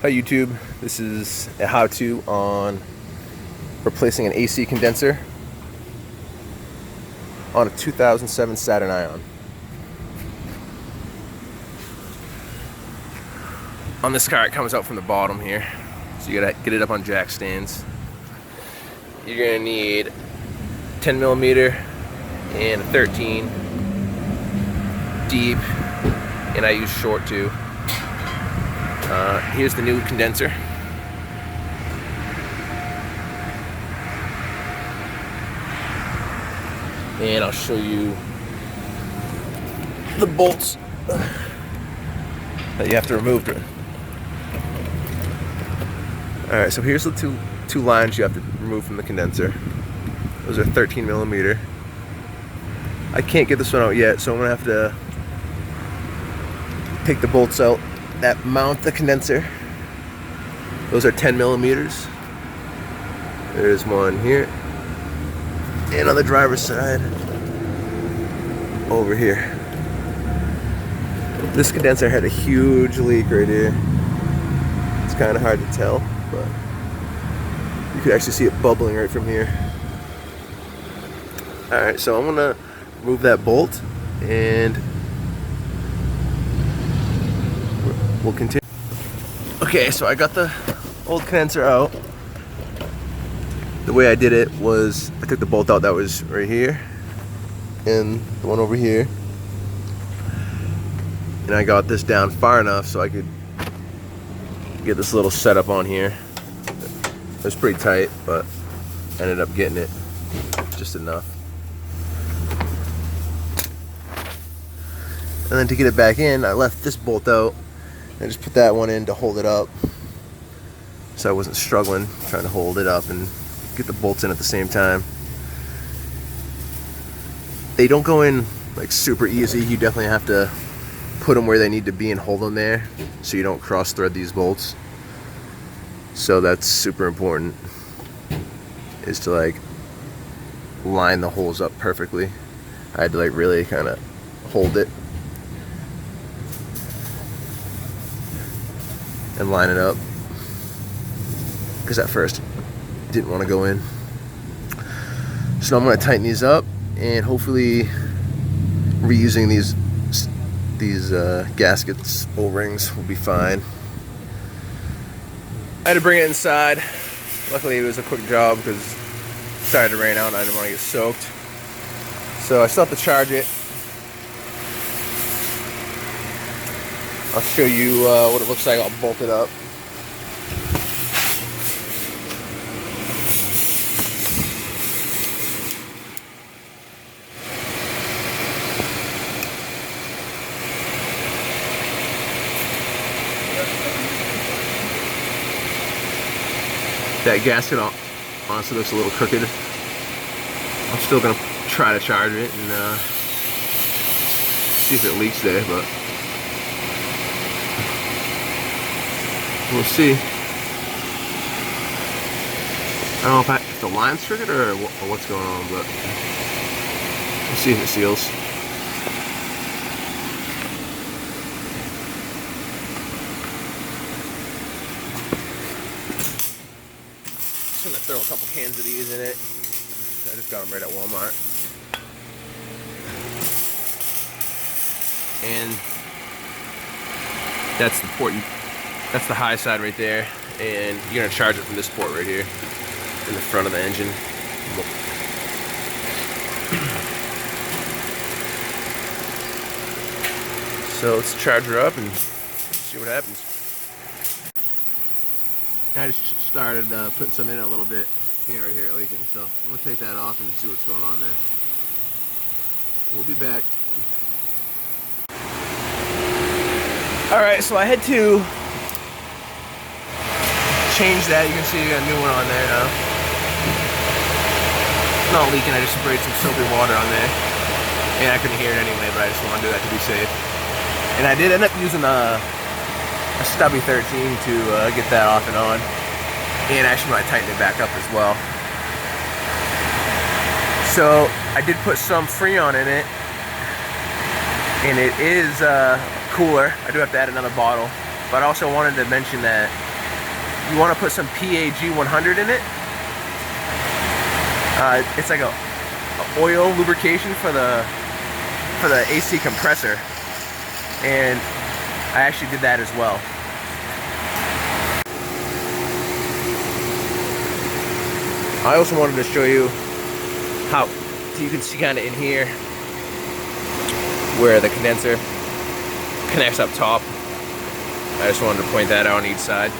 Hi YouTube, this is a how-to on replacing an AC condenser on a 2007 Saturn Ion. On this car it comes out from the bottom here, so you gotta get it up on jack stands. You're gonna need 10mm and a 13 deep, and I use short too. Here's the new condenser. And I'll show you the bolts that you have to remove. Alright, so here's the two lines you have to remove from the condenser. Those are 13mm. I can't get this one out yet, so I'm gonna have to take the bolts out that mount the condenser. Those are 10mm. There's one here, and on the driver's side over here. This condenser had a huge leak right here. It's kind of hard to tell, but you could actually see it bubbling right from here. Alright, so I'm gonna remove that bolt and we'll continue. Okay, so I got the old condenser out. The way I did it was I took the bolt out that was right here and the one over here, and I got this down far enough so I could get this little setup on here. It was pretty tight, but I ended up getting it just enough. And then to get it back in, I left this bolt out. I just put that one in to hold it up, so I wasn't struggling trying to hold it up and get the bolts in at the same time. They don't go in like super easy. You definitely have to put them where they need to be and hold them there so you don't cross thread these bolts. So that's super important, is to like line the holes up perfectly. I had to like really kind of hold it and line it up, because at first it didn't want to go in. So now I'm going to tighten these up, and hopefully reusing these gaskets, O-rings, will be fine. I had to bring it inside. Luckily it was a quick job because it started to rain out and I didn't want to get soaked. So I still have to charge it. I'll show you what it looks like all bolted up. That gasket honestly looks a little crooked. I'm still gonna try to charge it and see if it leaks there, but we'll see. I don't know if the line's crooked or what's going on, but we'll see if it seals. I'm gonna throw a couple cans of these in it. I just got them right at Walmart. And that's the port. That's the high side right there, and you're gonna charge it from this port right here in the front of the engine. So let's charge her up and see what happens. I just started putting some in it a little bit. You can hear it leaking, so I'm gonna take that off and see what's going on there. We'll be back. Alright, so I had to change that. You can see I got a new one on there now. It's not leaking, I just sprayed some soapy water on there. And I couldn't hear it anyway, but I just wanted to do that to be safe. And I did end up using a stubby 13 to get that off and on. And actually when I tightened it back up as well. So I did put some Freon in it, and it is cooler. I do have to add another bottle, but I also wanted to mention that you want to put some PAG 100 in it. It's like a oil lubrication for the AC compressor, and I actually did that as well. I also wanted to show you how, so you can see kind of in here where the condenser connects up top. I just wanted to point that out on each side.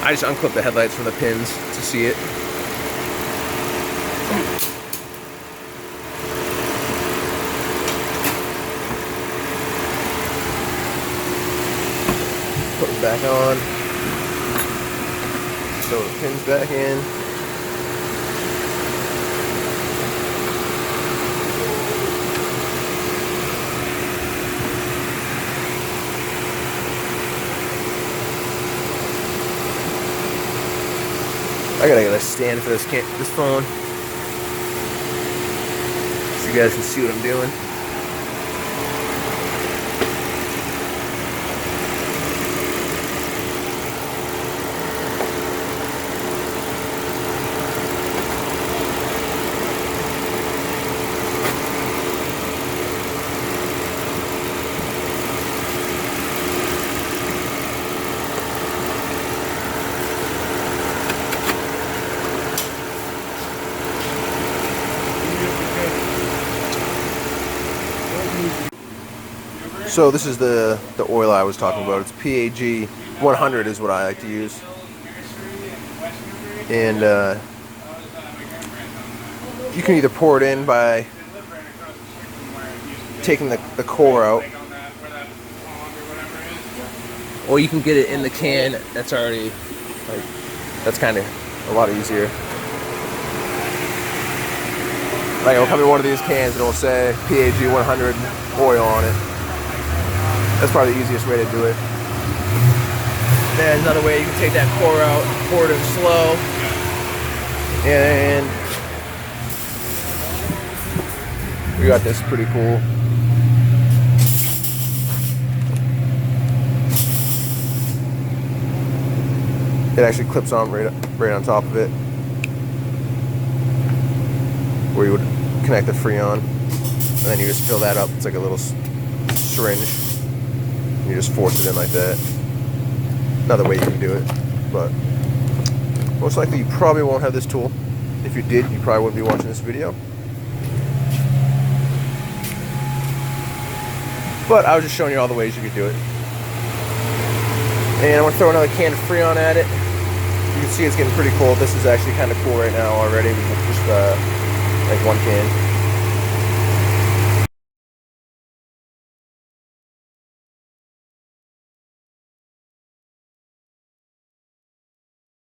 I just unclipped the headlights from the pins to see it. Put it back on. Throw the pins back in. I gotta get a stand for this phone, so you guys can see what I'm doing. So this is the oil I was talking about. It's PAG 100 is what I like to use. And you can either pour it in by taking the core out, or you can get it in the can that's already, like, that's kind of a lot easier. Like, it'll come in one of these cans and it'll say PAG 100 oil on it. That's probably the easiest way to do it. There's another way you can take that core out, pour it in slow, and we got this pretty cool. It actually clips on right on top of it, where you would connect the Freon, and then you just fill that up. It's like a little syringe. You just force it in like that. Another way you can do it, but most likely you probably won't have this tool. If you did, you probably wouldn't be watching this video. But I was just showing you all the ways you could do it. And I'm gonna throw another can of Freon at it. You can see it's getting pretty cold. This is actually kind of cool right now already. Just like one can.